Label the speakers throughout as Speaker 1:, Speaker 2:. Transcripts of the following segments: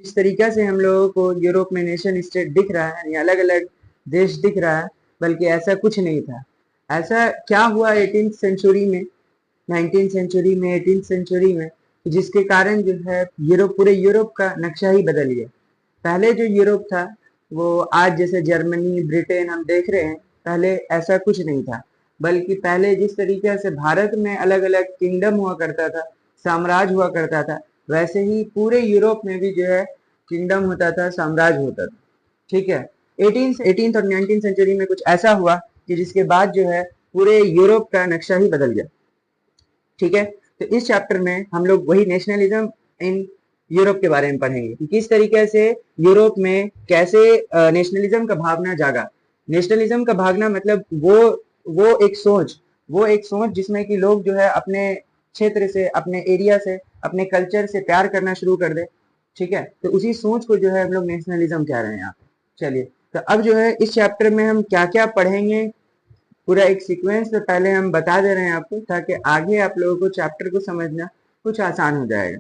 Speaker 1: इस तरीका से हम लोगों को यूरोप में नेशन स्टेट दिख रहा है, यानी अलग अलग देश दिख रहा है, बल्कि ऐसा कुछ नहीं था। ऐसा क्या हुआ 18th सेंचुरी में, 19th सेंचुरी में, 18th सेंचुरी में, जिसके कारण जो है यूरोप, पूरे यूरोप का नक्शा ही बदल गया। पहले जो यूरोप था वो आज जैसे जर्मनी, ब्रिटेन हम देख रहे हैं, पहले ऐसा कुछ नहीं था। बल्कि पहले जिस तरीके से भारत में अलग अलग किंगडम हुआ करता था, साम्राज्य हुआ करता था, वैसे ही पूरे यूरोप में भी जो है किंगडम होता था, साम्राज्य होता था। ठीक है। 18th और 19th सेंचुरी में कुछ ऐसा हुआ कि जिसके बाद जो है पूरे यूरोप का नक्शा ही बदल गया। ठीक है। तो इस चैप्टर में हम लोग वही नेशनलिज्म इन यूरोप के बारे में पढ़ेंगे कि किस तरीके से यूरोप में कैसे नेशनलिज्म का भावना जागा। नेशनलिज्म का भावना मतलब वो एक सोच जिसमें कि लोग जो है अपने क्षेत्र से, अपने एरिया से, अपने कल्चर से प्यार करना शुरू कर दे। ठीक है। तो उसी सोच को जो है हम लोग नेशनलिज्म कह रहे हैं यहाँ पे। चलिए, तो अब जो है इस चैप्टर में हम क्या क्या पढ़ेंगे, पूरा एक सीक्वेंस में पहले हम बता दे रहे हैं आपको, ताकि आगे आप लोगों को चैप्टर को समझना कुछ आसान हो जाएगा।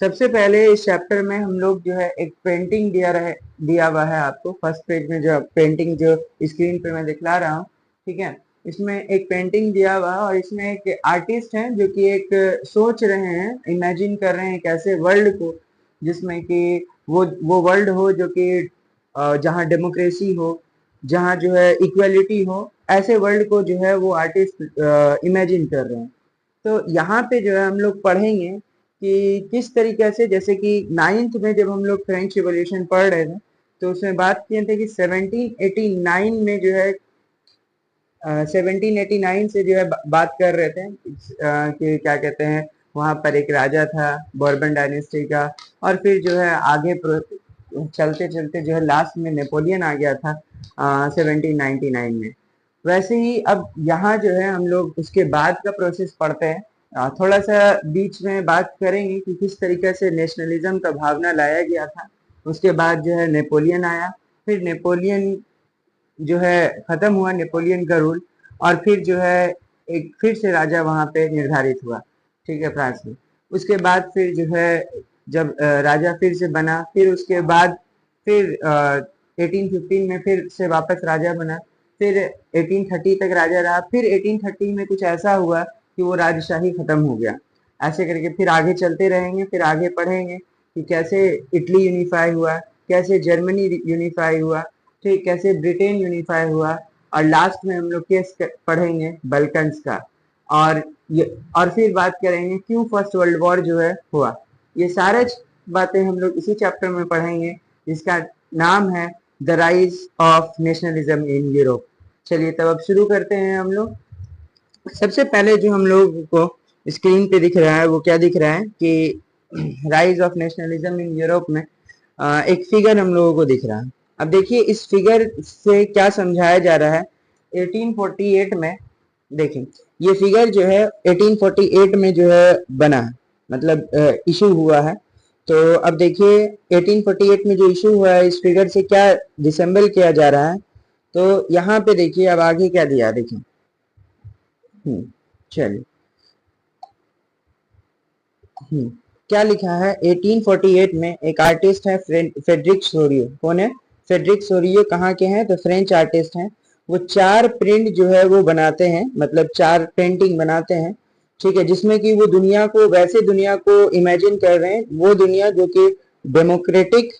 Speaker 1: सबसे पहले इस चैप्टर में हम लोग जो है एक पेंटिंग दिया हुआ है आपको। फर्स्ट पेज में जो पेंटिंग जो स्क्रीन पे मैं दिखला रहा हूँ, ठीक है, इसमें एक पेंटिंग दिया हुआ है और इसमें एक आर्टिस्ट हैं जो कि एक सोच रहे हैं, इमेजिन कर रहे हैं कैसे वर्ल्ड को, जिसमें कि वो वर्ल्ड हो जो कि जहाँ डेमोक्रेसी हो, जहाँ जो है इक्वलिटी हो, ऐसे वर्ल्ड को जो है वो आर्टिस्ट इमेजिन कर रहे हैं। तो यहाँ पे जो है हम लोग पढ़ेंगे कि किस तरीके से, जैसे कि 9th में जब हम लोग फ्रेंच रिवॉल्यूशन पढ़ रहे थे तो उसमें बात किए थे कि 1789 में जो है 1789 से जो है बात कर रहे थे कि क्या कहते हैं, वहां पर एक राजा था बॉर्बन डायनेस्टी का, और फिर जो है आगे चलते चलते जो है लास्ट में नेपोलियन आ गया था 1799 में। वैसे ही अब यहाँ जो है हम लोग उसके बाद का प्रोसेस पढ़ते हैं। थोड़ा सा बीच में बात करेंगे कि किस तरीके से नेशनलिज्म का भावना लाया गया था। उसके बाद जो है नेपोलियन आया, फिर नेपोलियन जो है खत्म हुआ, नेपोलियन का रूल, और फिर जो है एक फिर से राजा वहां पे निर्धारित हुआ। ठीक है, फ्रांस में। उसके बाद फिर जो है जब राजा फिर से बना, फिर उसके बाद फिर 1815 में फिर से वापस राजा बना, फिर 1830 तक राजा रहा, फिर 1830 में कुछ ऐसा हुआ कि वो राजशाही खत्म हो गया। ऐसे करके फिर आगे चलते रहेंगे, फिर आगे पढ़ेंगे कि कैसे इटली यूनिफाई हुआ, कैसे जर्मनी यूनिफाई हुआ, ठीक, कैसे ब्रिटेन यूनिफाई हुआ, और लास्ट में हम लोग केस पढ़ेंगे बल्कन्स का, और और फिर बात करेंगे क्यों फर्स्ट वर्ल्ड वॉर जो है हुआ। ये सारे बातें हम लोग इसी चैप्टर में पढ़ेंगे, जिसका नाम है the rise of nationalism in Europe. चलिए, तब अब शुरू करते हैं हम लोग। सबसे पहले जो हम लोग को स्क्रीन पे दिख रहा है वो क्या दिख रहा है कि rise of nationalism in Europe में एक फिगर हम लोगों को दिख रहा है। अब देखिए इस फिगर से क्या समझाया जा रहा है। 1848 में देखिए, ये फिगर जो है 1848 में जो है बना है, मतलब इशू हुआ है। तो अब देखिए 1848 में जो इशू हुआ है, इस फिगर से क्या डिसेंबल किया जा रहा है। तो यहाँ पे देखिए अब आगे क्या दिया, देखिए चलिए, क्या लिखा है 1848 में। एक आर्टिस्ट है फ्रेडरिक सोरियो। कौन है? फ्रेडरिक सोरियो कहाँ के हैं? तो फ्रेंच आर्टिस्ट हैं। वो 4 प्रिंट जो है वो बनाते हैं, मतलब 4 पेंटिंग बनाते हैं, ठीक है, जिसमें कि वो दुनिया को, वैसे दुनिया को इमेजिन कर रहे हैं, वो दुनिया जो कि डेमोक्रेटिक,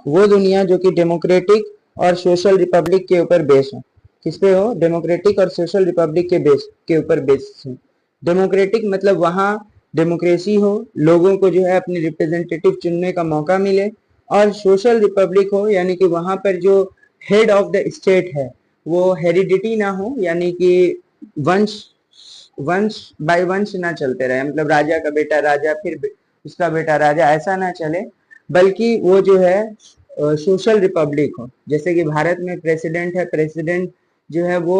Speaker 1: वो दुनिया जो कि डेमोक्रेटिक और सोशल रिपब्लिक के ऊपर बेस हो। किस पे हो? डेमोक्रेटिक और सोशल रिपब्लिक के ऊपर बेस हो। डेमोक्रेटिक मतलब वहाँ डेमोक्रेसी हो, लोगों को जो है अपने रिप्रेजेंटेटिव चुनने का मौका मिले, और सोशल रिपब्लिक हो, यानी कि वहाँ पर जो हेड ऑफ द स्टेट है वो हेरिडिटी ना हो, यानी कि वंश वंश बाय वंश ना चलते रहे, मतलब राजा का बेटा राजा, फिर उसका बेटा राजा, ऐसा ना चले, बल्कि वो जो है सोशल रिपब्लिक हो। जैसे कि भारत में प्रेसिडेंट है, प्रेसिडेंट जो है वो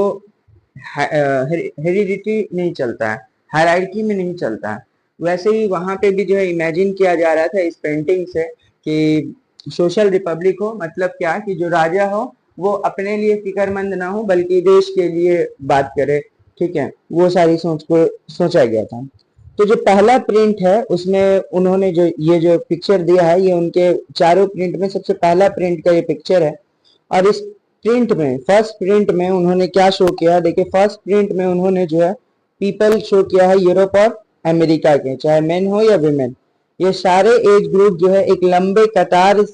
Speaker 1: हेरिडिटी नहीं चलता है, हायरार्की में नहीं चलता है। वैसे ही वहां पे भी जो है इमेजिन किया जा रहा था इस पेंटिंग से कि सोशल रिपब्लिक हो, मतलब क्या कि जो राजा हो वो अपने लिए फिक्रमंद ना हो, बल्कि देश के लिए बात करे। ठीक है, वो सारी सोच को सोचा गया था। तो जो पहला प्रिंट है उसमें उन्होंने जो ये जो पिक्चर दिया है, ये उनके चारों प्रिंट में सबसे पहला प्रिंट का ये पिक्चर है। और इस प्रिंट में, फर्स्ट प्रिंट में उन्होंने क्या शो किया, देखिए फर्स्ट प्रिंट में उन्होंने जो है पीपल शो किया है यूरोप और अमेरिका के, चाहे मेन हो या विमेन, ये सारे एज ग्रुप जो है एक लंबे कतार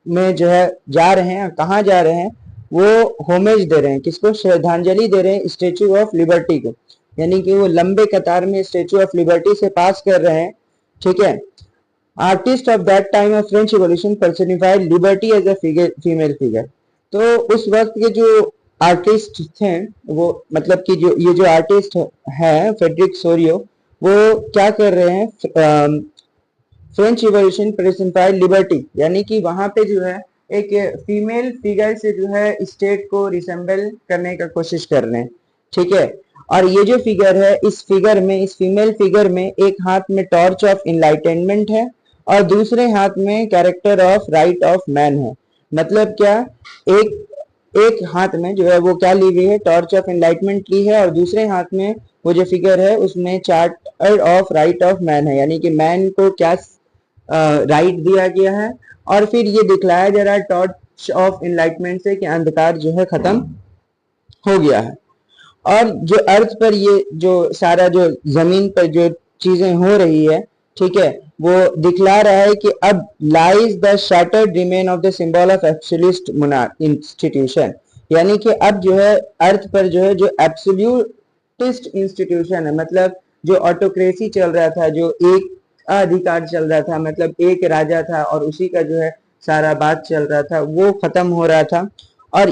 Speaker 1: में जो है जा रहे हैं। कहाँ जा रहे हैं, वो होमेज दे रहे हैं, किसको, श्रद्धांजलि दे रहे हैं स्टेच्यू ऑफ लिबर्टी को, यानी कि वो लंबे कतार में स्टेच्यू ऑफ लिबर्टी से पास कर रहे हैं। ठीक है, artist of that time of French revolution personified liberty as a female figure. तो उस वक्त के जो आर्टिस्ट थे, वो मतलब कि जो ये जो आर्टिस्ट है फ्रेडरिक सोरियो, वो क्या कर रहे हैं, फ्रेंच रिवॉल्यूशन पर्सनिफाइड लिबर्टी, यानी कि वहां पे जो है एक फीमेल फिगर से जो है स्टेट को रिसेंबल करने का कोशिश कर रहे हैं। ठीक है, और ये जो फिगर है, इस फिगर में, इस फीमेल फिगर में एक हाथ में टॉर्च ऑफ इनलाइटनमेंट है और दूसरे हाथ में character of right of man है। मतलब क्या, एक हाथ में जो है वो क्या ली हुई है, टॉर्च ऑफ इनलाइटमेंट ली है, और दूसरे हाथ में वो जो फिगर है उसमें charter of right of man है, यानी कि मैन को क्या राइट दिया गया है। और फिर ये दिखलाया जा रहा है टॉर्च ऑफ इनलाइटमेंट से कि अंधकार जो है खत्म हो गया है। और जो अर्थ पर ये जो सारा जो जमीन पर जो चीजें हो रही है, ठीक है, वो दिखला रहा है कि अब lies the shattered remain of the symbol of absolute monarch institution, यानी कि अब जो है अर्थ पर जो है जो एब्सोल्यूटिस्ट इंस्टीट्यूशन है, मतलब जो ऑटोक्रेसी चल रहा था, जो एक अधिकार चल रहा था, मतलब एक राजा था और उसी का जो है सारा बात चल रहा था, वो खत्म हो रहा था। और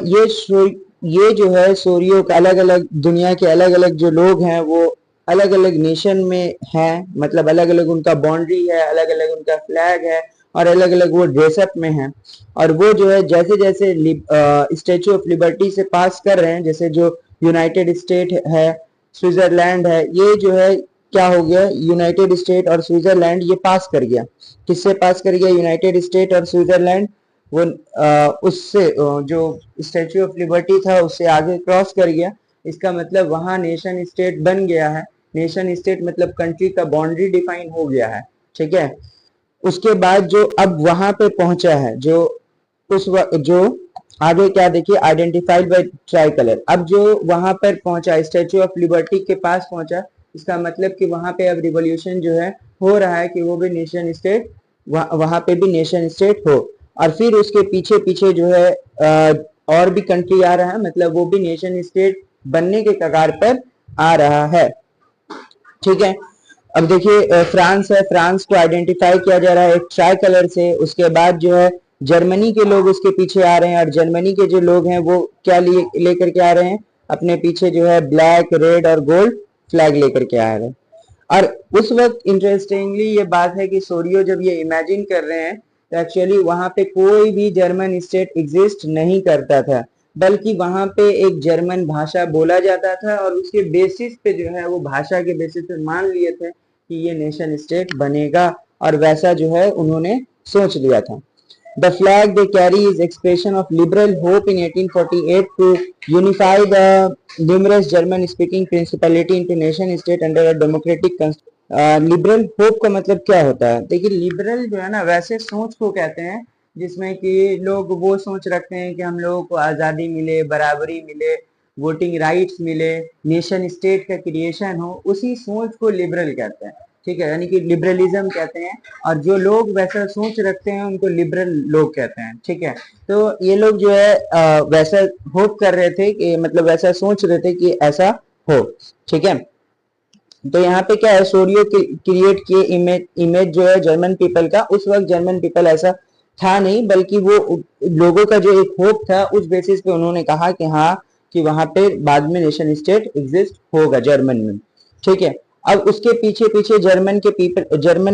Speaker 1: ये जो है सोरियो का अलग अलग दुनिया के अलग अलग जो लोग हैं वो अलग अलग नेशन में हैं, मतलब अलग अलग उनका बाउंड्री है, अलग अलग उनका फ्लैग है और अलग अलग वो ड्रेसअप में हैं। और वो जो है जैसे जैसे स्टेच्यू ऑफ लिबर्टी से पास कर रहे हैं, जैसे जो यूनाइटेड स्टेट है, स्विट्जरलैंड है, ये जो है क्या हो गया, यूनाइटेड स्टेट और स्विट्जरलैंड ये पास कर गया। किससे पास कर गया, यूनाइटेड स्टेट और स्विट्जरलैंड, वो उससे जो स्टेच्यू ऑफ लिबर्टी था उससे आगे क्रॉस कर गया। इसका मतलब वहां नेशन स्टेट बन गया है। नेशन स्टेट मतलब कंट्री का बाउंड्री डिफाइन हो गया है। ठीक है, उसके बाद जो अब वहां पे पहुंचा है, जो उस जो आगे क्या देखिए, आइडेंटिफाइड बाय ट्राई कलर, अब जो वहां पर पहुंचा, स्टेच्यू ऑफ लिबर्टी के पास पहुंचा, इसका मतलब कि वहां पे अब रिवॉल्यूशन जो है हो रहा है कि वो भी नेशन स्टेट, वहां पे भी नेशन स्टेट हो। और फिर उसके पीछे पीछे जो है और भी कंट्री आ रहा है, मतलब वो भी नेशन स्टेट बनने के कगार पर आ रहा है। ठीक है, अब देखिए फ्रांस है, फ्रांस को आइडेंटिफाई किया जा रहा है एक ट्राई कलर से। उसके बाद जो है जर्मनी के लोग उसके पीछे आ रहे हैं, और जर्मनी के जो लोग हैं वो क्या लेकर के आ रहे हैं, अपने पीछे जो है ब्लैक, रेड और गोल्ड फ्लैग लेकर के आ रहे हैं। और उस वक्त इंटरेस्टिंगली ये बात है कि सोरियो जब ये इमेजिन कर रहे हैं तो एक्चुअली वहां पे कोई भी जर्मन स्टेट एग्जिस्ट नहीं करता था, बल्कि वहां पे एक जर्मन भाषा बोला जाता था, और उसके बेसिस पे जो है वो भाषा के बेसिस पे मान लिए थे कि ये नेशन स्टेट बनेगा, और वैसा जो है उन्होंने सोच लिया था। The flag they carry is expression of liberal hope in 1848 to unify the numerous German-speaking principality into nation-state under a democratic liberal hope का मतलब क्या होता है, देखिए लिबरल जो है ना वैसे सोच को कहते हैं जिसमें कि लोग वो सोच रखते हैं कि हम लोगों को आज़ादी मिले, बराबरी मिले, वोटिंग राइट्स मिले, नेशन स्टेट का क्रिएशन हो, उसी सोच को लिबरल कहते हैं। ठीक है, यानी कि लिबरलिज्म कहते हैं, और जो लोग वैसा सोच रखते हैं उनको लिबरल लोग कहते हैं। ठीक है, तो ये लोग जो है वैसा होप कर रहे थे कि मतलब वैसा सोच रहे थे कि ऐसा हो। ठीक है, तो यहाँ पे क्या है, सोरियो क्रिएट किए इमेज जो है जर्मन पीपल का। उस वक्त जर्मन पीपल ऐसा था नहीं, बल्कि वो लोगों का जो एक होप था उस बेसिस पे उन्होंने कहा कि हाँ, कि वहां पे बाद में नेशन स्टेट एग्जिस्ट होगा जर्मन में। ठीक है, अब उसके पीछे पीछे जर्मन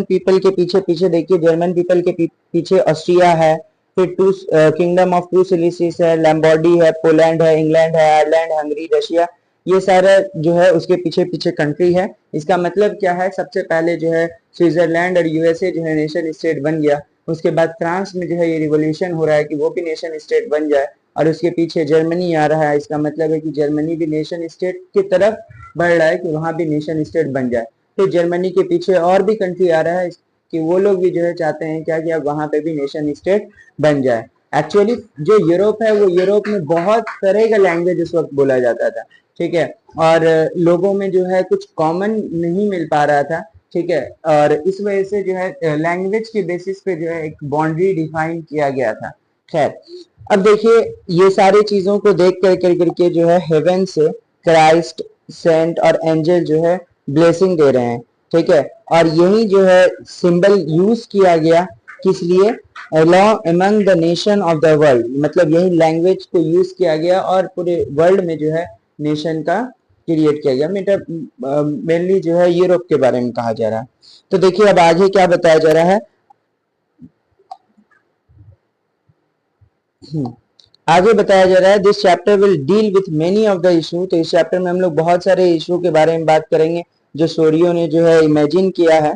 Speaker 1: पीपल के पीछे पीछे देखिए, जर्मन पीपल के पीछे ऑस्ट्रिया है, फिर किंगडम ऑफ टू सिलिसिस है, लैम्बॉर्डी है, पोलैंड है, इंग्लैंड है, आयरलैंड, हंगरी, रशिया, ये सारा जो है उसके पीछे पीछे कंट्री है। इसका मतलब क्या है, सबसे पहले जो है स्विट्जरलैंड और यूएसए जो है नेशन स्टेट बन गया। उसके बाद फ्रांस में जो है ये रिवोल्यूशन हो रहा है कि वो भी नेशन स्टेट बन जाए, और उसके पीछे जर्मनी आ रहा है। इसका मतलब है कि जर्मनी भी नेशन स्टेट की तरफ बढ़ रहा है कि वहां भी नेशन स्टेट बन जाए। फिर जर्मनी के पीछे और भी कंट्री आ रहा है कि वो लोग भी जो है चाहते हैं क्या कि अब वहां पे भी नेशन स्टेट बन जाए। एक्चुअली जो यूरोप है वो यूरोप में बहुत तरह का लैंग्वेज उस वक्त बोला जाता था, ठीक है, और लोगों में जो है कुछ कॉमन नहीं मिल पा रहा था, ठीक है, और इस वजह से जो है लैंग्वेज के बेसिस पे जो है एक बाउंड्री डिफाइन किया गया था। खैर, अब देखिए ये सारी चीजों को देख कर करके जो है हेवन से क्राइस्ट, सेंट और एंजल जो है ब्लेसिंग दे रहे हैं, ठीक है, और यही जो है सिंबल यूज किया गया किस लिए, among the nation of the world, मतलब यही लैंग्वेज को यूज किया गया और पूरे वर्ल्ड में जो है नेशन का क्रिएट किया गया। मेनली जो है यूरोप के बारे में कहा जा रहा है। तो देखिए अब आगे क्या बताया जा रहा है, आगे बताया जा रहा है this chapter will deal with many of the issue. तो इस चैप्टर में हम लोग बहुत सारे इशू के बारे में बात करेंगे जो सोरियो ने जो है इमेजिन किया है,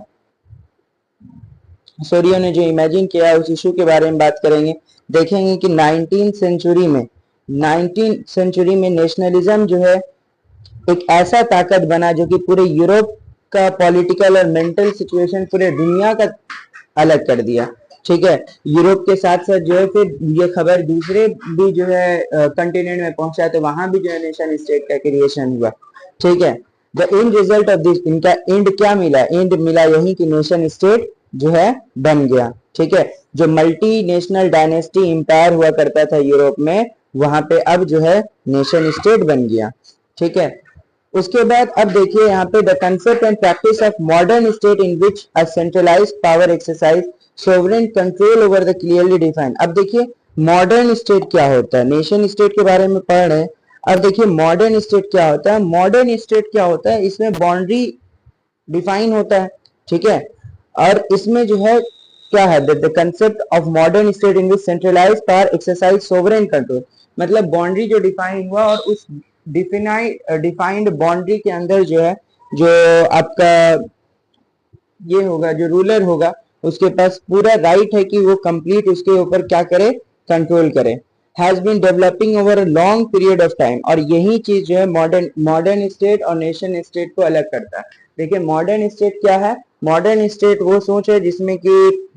Speaker 1: सोरियो ने जो इमेजिन किया है उस इशू के बारे में बात करेंगे। देखेंगे कि 19th सेंचुरी में नेशनलिज्म जो है एक ऐसा ताकत बना जो कि पूरे यूरोप का पॉलिटिकल और मेंटल सिचुएशन पूरे दुनिया का अलग कर दिया, ठीक है। यूरोप के साथ साथ जो है फिर ये खबर दूसरे भी जो है कंटिनेंट में पहुंचा तो वहां भी जो है नेशन स्टेट का क्रिएशन हुआ, ठीक है। The end result of this, इनका एंड क्या मिला, एंड मिला यही कि नेशन स्टेट जो है बन गया, ठीक है। जो मल्टी नेशनल डायनेस्टी एम्पायर हुआ करता था यूरोप में, वहां पे अब जो है नेशन स्टेट बन गया, ठीक है। उसके बाद अब देखिए यहाँ पे the concept and practice of modern state in which a centralised power exercise sovereign control over the clearly defined. अब देखिए मॉडर्न स्टेट क्या होता है, नेशन स्टेट के बारे में पढ़ रहे हैं। अब देखिए मॉडर्न स्टेट क्या होता है, मॉडर्न स्टेट क्या होता है, इसमें बाउंड्री डिफाइन होता है, ठीक है, और इसमें जो है क्या है the concept of modern state in which centralised power exercise sovereign control, मतलब बाउंड्री जो डिफाइन हुआ और उस डिफाइंड बाउंड्री के अंदर जो है जो आपका ये होगा जो रूलर होगा उसके पास पूरा राइट है कि वो कंप्लीट उसके ऊपर क्या करे, कंट्रोल करे। Has been developing over a long period of time, और यही चीज जो है मॉडर्न स्टेट और नेशन स्टेट को अलग करता है। देखिए मॉडर्न स्टेट क्या है, मॉडर्न स्टेट वो सोच है जिसमें कि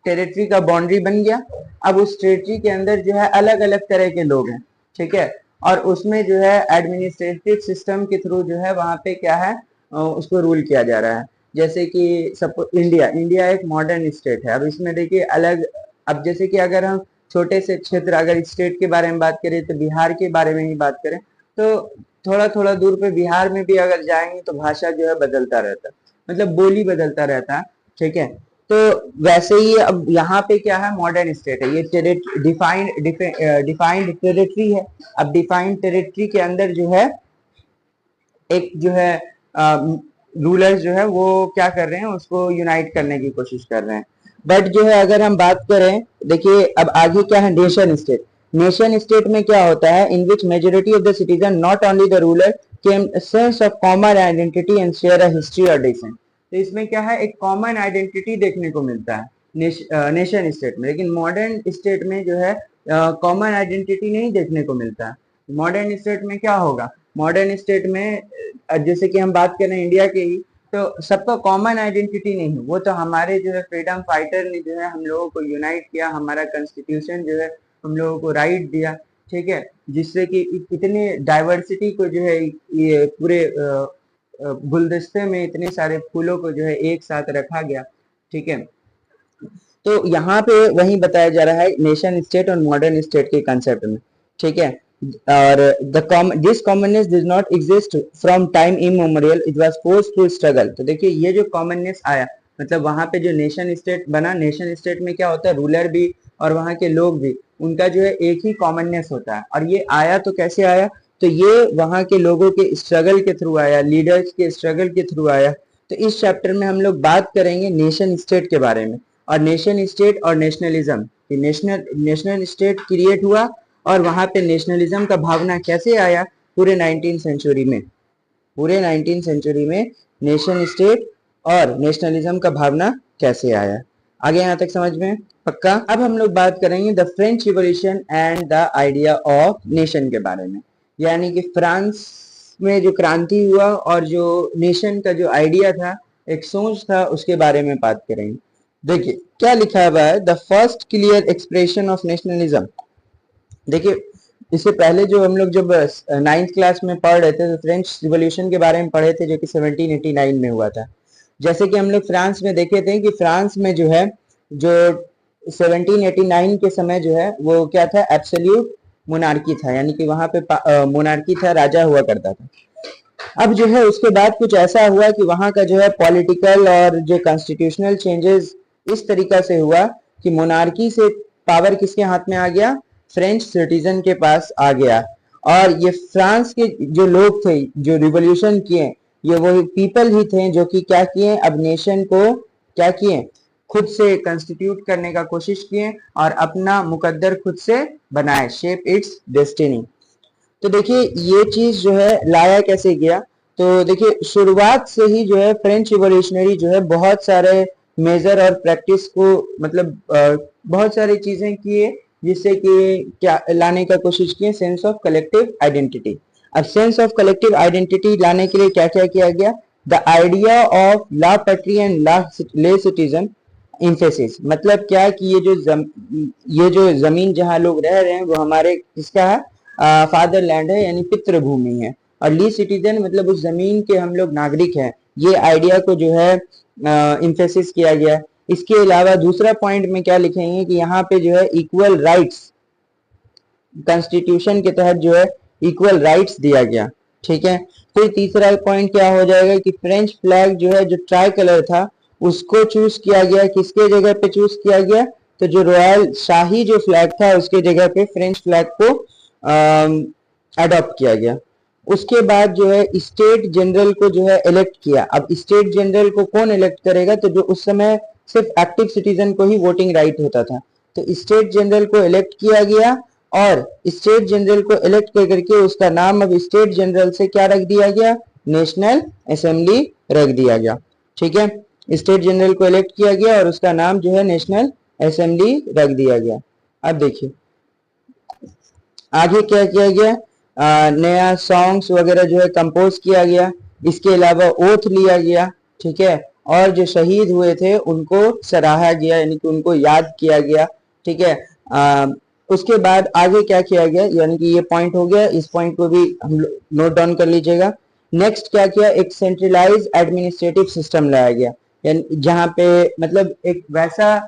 Speaker 1: टेरिटरी का बाउंड्री बन गया, अब उस टेरिटरी के अंदर जो है अलग अलग तरह के लोग हैं, ठीक है, और उसमें जो है एडमिनिस्ट्रेटिव सिस्टम के थ्रू जो है वहां पे क्या है उसको रूल किया जा रहा है। जैसे कि सपोज इंडिया एक मॉडर्न स्टेट है, अब इसमें देखिए अलग, अब जैसे कि अगर हम छोटे से क्षेत्र अगर स्टेट के बारे में बात करें तो बिहार के बारे में ही बात करें तो थोड़ा थोड़ा दूर पे बिहार में भी अगर जाएंगे तो भाषा जो है बदलता रहता है, मतलब बोली बदलता रहता है, ठीक है। तो वैसे ही अब यहाँ पे क्या है मॉडर्न स्टेट है, ये डिफाइंड टेरिटरी है। अब डिफाइंड टेरिटरी के अंदर जो है एक जो है रूलर्स जो है वो क्या कर रहे हैं उसको यूनाइट करने की कोशिश कर रहे हैं। बट जो है अगर हम बात करें, देखिए अब आगे क्या है नेशन स्टेट। नेशन स्टेट में क्या होता है, in which majority of the citizen not only the ruler came sense of common identity and share a history और डिसेंट। तो इसमें क्या है एक कॉमन आइडेंटिटी देखने को मिलता है नेशन स्टेट में, लेकिन मॉडर्न स्टेट में जो है कॉमन आइडेंटिटी नहीं देखने को मिलता है। मॉडर्न स्टेट में क्या होगा, मॉडर्न स्टेट में जैसे कि हम बात करें इंडिया के ही तो सबका कॉमन आइडेंटिटी नहीं है, वो तो हमारे जो है फ्रीडम फाइटर ने जो है हम लोगों को यूनाइट किया, हमारा कॉन्स्टिट्यूशन जो है हम लोगों को राइट दिया, ठीक है, जिससे कि इतने डाइवर्सिटी को जो है ये पूरे गुलदस्ते में इतने सारे फूलों को जो है एक साथ रखा गया, ठीक है। तो यहाँ पे वही बताया जा रहा है नेशन स्टेट और मॉडर्न स्टेट के कंसेप्ट में, ठीक है। और this commonness did not exist from time immemorial, it was forceful struggle. तो देखिए ये जो कॉमननेस आया मतलब वहां पे जो नेशन स्टेट बना, नेशन स्टेट में क्या होता है रूलर भी और वहां के लोग भी उनका जो है एक ही कॉमननेस होता है, और ये आया तो कैसे आया, तो ये वहां के लोगों के स्ट्रगल के थ्रू आया, लीडर्स के स्ट्रगल के थ्रू आया। तो इस चैप्टर में हम लोग बात करेंगे नेशन स्टेट के बारे में, और नेशन स्टेट और नेशनलिज्म, नेशनल स्टेट क्रिएट हुआ और वहां पे नेशनलिज्म का भावना कैसे आया पूरे 19th सेंचुरी में, पूरे 19th सेंचुरी में नेशन स्टेट और नेशनलिज्म का भावना कैसे आया। आगे यहाँ तक समझ में पक्का। अब हम लोग बात करेंगे the French revolution and the idea of nation के बारे में, यानी कि फ्रांस में जो क्रांति हुआ और जो नेशन का जो आइडिया था, एक सोच था, उसके बारे में बात करेंगे। देखिए क्या लिखा हुआ है, the first clear expression of nationalism. देखिए इससे पहले जो हम लोग जब 9th क्लास में पढ़ रहे थे तो फ्रेंच रिवॉल्यूशन के बारे में पढ़े थे, जो कि 1789 में हुआ था। जैसे कि हम लोग फ्रांस में देखे थे कि फ्रांस में जो है, जो 1789 के समय जो है वो क्या था, एब्सोल्यूट मोनार्की था, यानी कि वहां पे मोनार्की था, राजा हुआ करता था। अब जो है उसके बाद कुछ ऐसा हुआ कि वहां का जो है पॉलिटिकल और जो कॉन्स्टिट्यूशनल चेंजेस इस तरीका से हुआ कि मोनार्की से पावर किसके हाथ में आ गया, फ्रेंच सिटीजन के पास आ गया। और ये फ्रांस के जो लोग थे जो रिवॉल्यूशन किए, ये वो पीपल ही थे जो कि क्या किए, अब नेशन को क्या किए, खुद से कंस्टिट्यूट करने का कोशिश किए और अपना मुकद्दर खुद से बनाए, शेप इट्स डेस्टिनी। तो देखिए ये चीज जो है लाया कैसे गया, तो देखिए शुरुआत से ही जो है फ्रेंच रिवॉल्यूशनरी जो है बहुत सारे मेजर और प्रैक्टिस को मतलब बहुत सारी चीजें किए जिससे कि क्या लाने का कोशिश किए, सेंस ऑफ कलेक्टिव आइडेंटिटी। अब सेंस ऑफ कलेक्टिव आइडेंटिटी लाने के लिए क्या क्या किया गया, द आइडिया ऑफ ला पैट्री एंड ला ले सिटीजन इम्फेसिस। मतलब क्या कि ये जो जमीन जहां लोग रह रहे हैं वो हमारे किसका है, फादरलैंड है, यानी पितृभूमि है। और ली सिटीजन मतलब उस जमीन के हम लोग नागरिक हैं। ये आइडिया को जो है इम्फेसिस किया गया। इसके अलावा दूसरा पॉइंट में क्या लिखेंगे कि यहाँ पे जो है इक्वल राइट्स, कॉन्स्टिट्यूशन के तहत जो है इक्वल राइट्स दिया गया। ठीक है, फिर तीसरा पॉइंट क्या हो जाएगा कि फ्रेंच फ्लैग जो है जो ट्राई कलर था उसको चूज किया गया। किसके जगह पे चूज किया गया, तो जो रॉयल शाही जो फ्लैग था उसके जगह पे फ्रेंच फ्लैग को अडॉप्ट किया गया। उसके बाद जो है स्टेट जनरल को जो है इलेक्ट किया। अब स्टेट जनरल को कौन इलेक्ट करेगा, तो जो उस समय सिर्फ एक्टिव सिटीजन को ही वोटिंग राइट होता था, तो स्टेट जनरल को इलेक्ट किया गया। और स्टेट जनरल को इलेक्ट कर करके उसका नाम अब स्टेट जनरल से क्या रख दिया गया, नेशनल असेंबली रख दिया गया। ठीक है, स्टेट जनरल को इलेक्ट किया गया और उसका नाम जो है नेशनल असेंबली रख दिया गया। अब देखिए आगे क्या किया गया, नया सॉन्ग्स वगैरह जो है कंपोज किया गया। इसके अलावा ओथ लिया गया। ठीक है, और जो शहीद हुए थे उनको सराहा गया, यानी कि उनको याद किया गया। ठीक है, उसके बाद आगे क्या किया गया, यानी कि ये पॉइंट हो गया, इस पॉइंट को भी हम नोट डाउन कर लीजिएगा। नेक्स्ट क्या किया, एक सेंट्रलाइज एडमिनिस्ट्रेटिव सिस्टम लाया गया, यानी जहाँ पे मतलब एक वैसा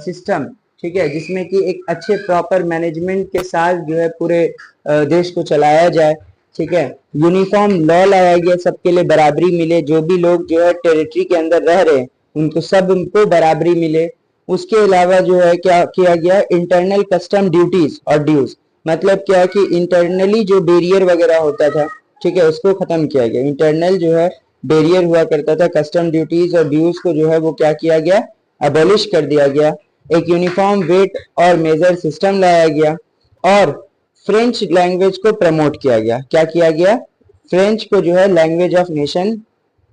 Speaker 1: सिस्टम, ठीक है, जिसमें कि एक अच्छे प्रॉपर मैनेजमेंट के साथ जो है पूरे देश को चलाया जाए। ठीक है, यूनिफॉर्म लॉ लाया गया, सबके लिए बराबरी मिले, जो भी लोग जो है टेरिटरी के अंदर रह रहे हैं उनको सबको बराबरी मिले। उसके अलावा जो है क्या किया गया, इंटरनल कस्टम ड्यूटीज और ड्यूज। मतलब क्या कि इंटरनली जो बैरियर वगैरह होता था, ठीक है, उसको खत्म किया गया। इंटरनल जो है बैरियर हुआ करता था, कस्टम ड्यूटीज और ड्यूज को जो है वो क्या किया गया, अबॉलिश कर दिया गया। एक यूनिफॉर्म वेट और मेजर सिस्टम लाया गया और फ्रेंच लैंग्वेज को प्रमोट किया गया। क्या किया गया, फ्रेंच को जो है लैंग्वेज ऑफ नेशन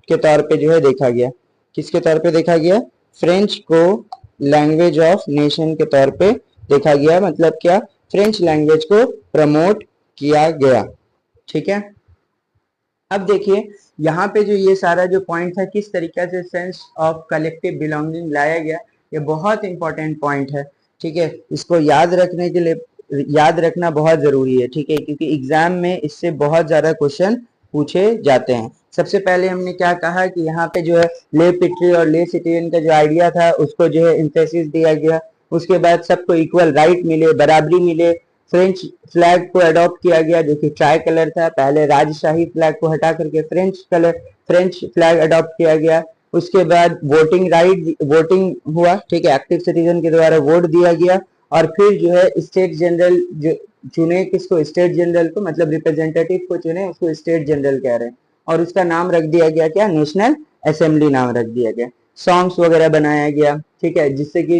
Speaker 1: के तौर पे जो है देखा गया। किसके तौर पे देखा गया, फ्रेंच को लैंग्वेज ऑफ नेशन के तौर पे देखा गया। मतलब क्या, फ्रेंच लैंग्वेज को प्रमोट किया गया। ठीक है, अब देखिए यहाँ पे जो ये सारा जो पॉइंट था किस तरीके से सेंस ऑफ कलेक्टिव बिलोंगिंग लाया गया, ये बहुत इंपॉर्टेंट पॉइंट है। ठीक है, इसको याद रखने के लिए याद रखना बहुत जरूरी है। ठीक है, क्योंकि एग्जाम में इससे बहुत ज्यादा क्वेश्चन पूछे जाते हैं। सबसे पहले हमने क्या कहा कि यहाँ पे जो है ले पिट्री और ले सिटीजन का जो आइडिया था उसको जो है एम्फेसिस दिया गया। उसके बाद सबको इक्वल राइट मिले, बराबरी मिले। फ्रेंच फ्लैग को अडॉप्ट किया गया जो कि ट्राई कलर था। पहले राजशाही फ्लैग को हटा करके फ्रेंच फ्लैग अडॉप्ट किया गया। उसके बाद वोटिंग हुआ। ठीक है, एक्टिव सिटीजन के द्वारा वोट दिया गया। और फिर जो है स्टेट जनरल जो चुने, किसको, स्टेट जनरल को, मतलब रिप्रेजेंटेटिव को चुने, उसको स्टेट जनरल कह रहे हैं। और उसका नाम रख दिया गया क्या, नेशनल असेंबली नाम रख दिया गया। सॉन्ग्स वगैरह बनाया गया, ठीक है, जिससे कि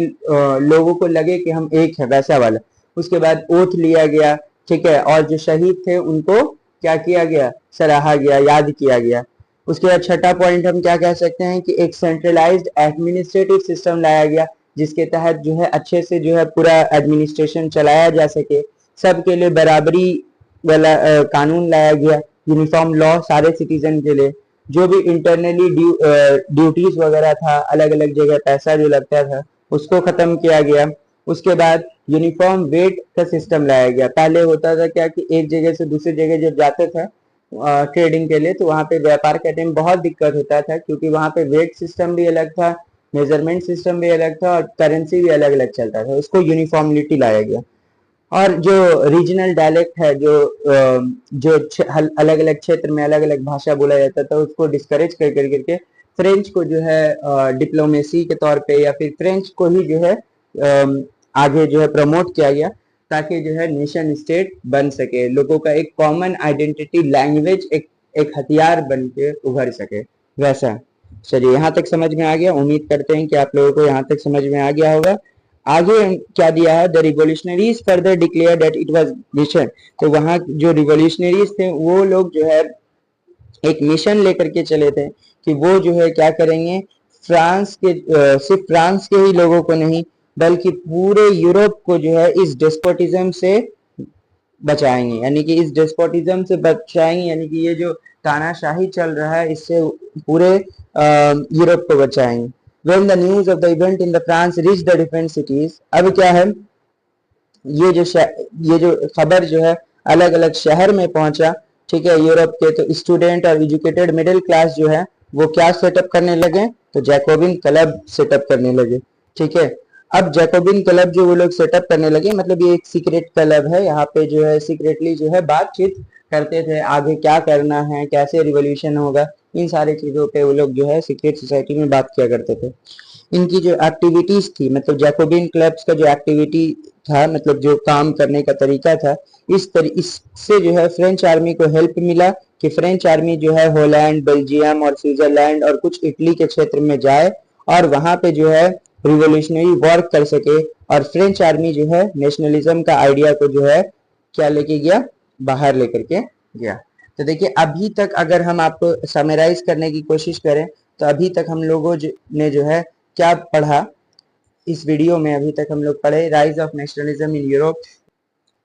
Speaker 1: लोगों को लगे कि हम एक है, वैसा वाला। उसके बाद ओथ लिया गया। ठीक है, और जो शहीद थे उनको क्या किया गया, सराहा गया, याद किया गया। उसके बाद छठा पॉइंट हम क्या कह सकते हैं कि एक सेंट्रलाइज्ड एडमिनिस्ट्रेटिव सिस्टम लाया गया, जिसके तहत जो है अच्छे से जो है पूरा एडमिनिस्ट्रेशन चलाया जा सके। सबके लिए बराबरी वाला कानून लाया गया, यूनिफॉर्म लॉ सारे सिटीजन के लिए, जो भी इंटरनली ड्यूटीज वगैरह था, अलग अलग जगह पैसा जो लगता था उसको खत्म किया गया। उसके बाद यूनिफॉर्म वेट का सिस्टम लाया गया। पहले होता था क्या कि एक जगह से दूसरी जगह जब जाते थे ट्रेडिंग के लिए, तो वहां पे व्यापार करने में बहुत दिक्कत होता था, क्योंकि वहां पे वेट सिस्टम भी अलग था, मेजरमेंट सिस्टम भी अलग था और करेंसी भी अलग अलग चलता था। उसको यूनिफॉर्मिलिटी लाया गया। और जो रीजनल डायलेक्ट है, जो अलग अलग क्षेत्र में अलग अलग भाषा बोला जाता था, उसको डिस्करेज कर कर करके फ्रेंच को जो है डिप्लोमेसी के तौर पे या फिर फ्रेंच को ही जो है आगे जो है प्रमोट किया गया, ताकि जो है नेशन स्टेट बन सके, लोगों का एक कॉमन आइडेंटिटी लैंग्वेज एक हथियार बन के उभर सके वैसा। चलिए यहाँ तक समझ में आ गया। उम्मीद करते हैं कि आप लोगों को यहाँ तक समझ में आ गया होगा। आगे क्या दिया है, the revolutionaries further declare that it was mission. तो वहां जो रिवोल्यूशनरीज थे वो लोग जो है एक मिशन लेकर के चले थे कि वो जो है क्या करेंगे, फ्रांस के सिर्फ फ्रांस के ही लोगों को नहीं बल्कि पूरे यूरोप को जो है इस डेस्पोटिज्म से बचाएंगे, यानी कि इस डेस्पोटिज्म से बचाएंगे, यानी कि ये जो तानाशाही चल रहा है इससे पूरे यूरोप को बचाएंगे। When the news of the event in the France reached the different cities, अब क्या है, ये जो खबर जो है अलग अलग शहर में पहुंचा, ठीक है, यूरोप के। तो स्टूडेंट और एजुकेटेड मिडिल क्लास जो है वो क्या सेटअप करने लगे, तो जैकोबिन क्लब सेटअप करने लगे, ठीक है। अब जैकोबिन क्लब जो वो लोग सेटअप करने लगे, मतलब ये एक सीक्रेट क्लब है, यहाँ पे जो है सीक्रेटली जो है बातचीत करते थे, आगे क्या करना है, कैसे रिवॉल्यूशन होगा, इन सारी चीजों पे वो लोग जो है सीक्रेट सोसाइटी में बात किया करते थे। इनकी जो एक्टिविटीज थी, मतलब जैकोबिन क्लब्स का जो एक्टिविटी था, मतलब जो काम करने का तरीका था, इससे जो है फ्रेंच आर्मी को हेल्प मिला कि फ्रेंच आर्मी जो है हॉलैंड, बेल्जियम और स्विट्जरलैंड और कुछ इटली के क्षेत्र में जाए और वहां पे जो है रिवोल्यूशनरी वर्क कर सके। और फ्रेंच आर्मी जो है नेशनलिज्म का आइडिया को जो है क्या लेके गया, बाहर लेकर के गया। तो देखिए अभी तक अगर हम आपको समराइज करने की कोशिश करें तो अभी तक हम लोगों ने जो है क्या पढ़ा इस वीडियो में, अभी तक हम लोग पढ़े rise of nationalism in Europe.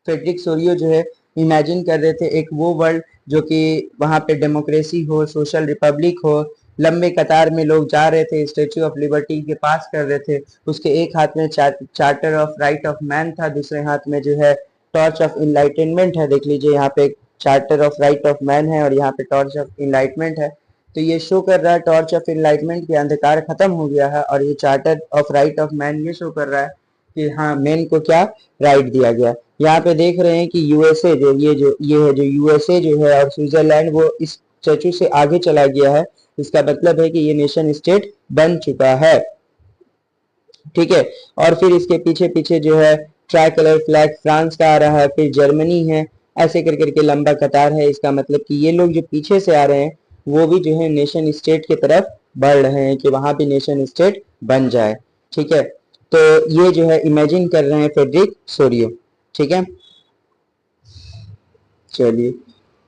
Speaker 1: Frederick Sorio जो है इमेजिन कर रहे थे एक वो वर्ल्ड जो कि वहां पे डेमोक्रेसी हो, सोशल रिपब्लिक हो, लंबे कतार में लोग जा रहे थे, स्टेच्यू ऑफ लिबर्टी के पास कर रहे थे, उसके एक हाथ में charter of right of man था, दूसरे हाथ में जो है टॉर्च ऑफ इनलाइटनमेंट है। देख लीजिए यहाँ पे charter of right of man है और यहाँ पे टॉर्च ऑफ इनलाइटमेंट है। तो ये शो कर रहा है टॉर्च ऑफ इनलाइटमेंट के अंधकार खत्म हो गया है, और ये charter of right of man ये शो कर रहा है कि हाँ मैन को क्या राइट दिया गया। यहाँ पे देख रहे हैं कि यूएसए जो ये है जो यूएसए जो है और स्विट्जरलैंड वो इस स्टैचू से आगे चला गया है। इसका मतलब है कि ये नेशन स्टेट बन चुका है, ठीक है। और फिर इसके पीछे पीछे जो है ट्राई कलर फ्लैग फ्रांस का आ रहा है, फिर जर्मनी है, ऐसे कर करके लंबा कतार है। इसका मतलब कि ये लोग जो पीछे से आ रहे हैं वो भी जो है नेशन स्टेट की तरफ बढ़ रहे हैं कि वहां भी नेशन स्टेट बन जाए, ठीक है। तो ये जो है इमेजिन कर रहे हैं फ्रेडरिक सोरियो, ठीक है। चलिए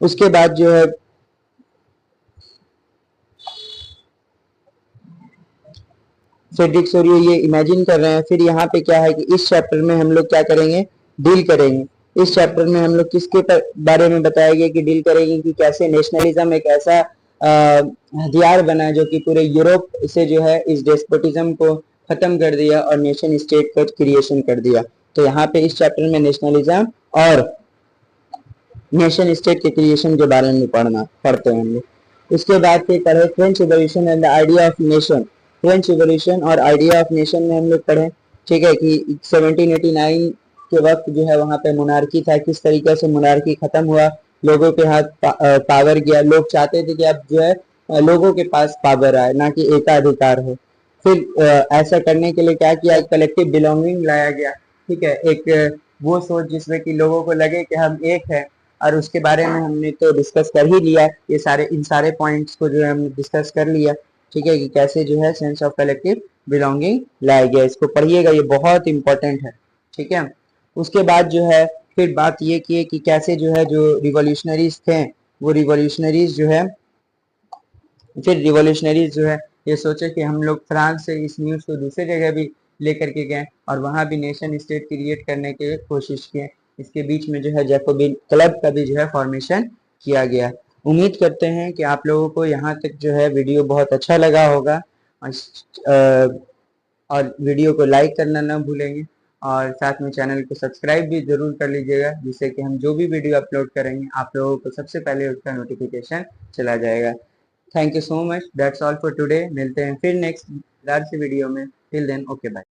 Speaker 1: उसके बाद जो है फ्रेडरिक सोरियो ये इमेजिन कर रहे हैं। फिर यहाँ पे क्या है कि इस चैप्टर में हम लोग क्या करेंगे, डील करेंगे। इस चैप्टर में हम लोग किसके बारे में बताएंगे कि डील करेंगे कि कैसे नेशनलिज्म एक ऐसा हथियार बना जो कि पूरे यूरोप से जो है इस डेस्पोटिज्म को खत्म कर दिया और नेशन स्टेट का क्रिएशन कर दिया। तो यहाँ पे इस चैप्टर में नेशनलिज्म और नेशन स्टेट के क्रिएशन के बारे में पढ़ते हैं हम लोग। उसके बाद फिर पढ़े French revolution and the idea of nation. French revolution और आइडिया ऑफ नेशन में हम लोग पढ़े, ठीक है, कि 1789 के वक्त जो है वहां पे मोनार्की था, किस तरीके से मोनार्की खत्म हुआ, लोगों के हाथ पावर गया। लोग चाहते थे कि अब जो है लोगों के पास पावर आए, ना कि एकाधिकार हो। फिर ऐसा करने के लिए क्या किया, कलेक्टिव बिलोंगिंग लाया गया, ठीक है। एक वो सोच जिसमें कि लोगों को लगे कि हम एक है, और उसके बारे में हमने तो डिस्कस कर ही लिया, ये सारे इन सारे पॉइंट्स को जो है हमने डिस्कस कर लिया, ठीक है, कि कैसे जो है सेंस ऑफ कलेक्टिव बिलोंगिंग लाया गया। इसको पढ़िएगा, ये बहुत इंपॉर्टेंट है, ठीक है। उसके बाद जो है फिर बात ये की कि कैसे जो है जो रिवॉल्यूशनरीज थे वो रिवॉल्यूशनरीज जो है फिर रिवॉल्यूशनरीज जो है ये सोचे कि हम लोग फ्रांस से इस न्यूज़ को दूसरी जगह भी लेकर के गए और वहां भी नेशन स्टेट क्रिएट करने की कोशिश किए। इसके बीच में जो है जैकोबिन क्लब का भी जो है फॉर्मेशन किया गया। उम्मीद करते हैं कि आप लोगों को यहाँ तक जो है वीडियो बहुत अच्छा लगा होगा, और वीडियो को लाइक करना ना भूलेंगे, और साथ में चैनल को सब्सक्राइब भी जरूर कर लीजिएगा, जिससे कि हम जो भी वीडियो अपलोड करेंगे आप लोगों को सबसे पहले उसका नोटिफिकेशन चला जाएगा। Thank you so much, that's all for today. मिलते हैं फिर नेक्स्ट मजेदार सी वीडियो में। Till then, okay bye.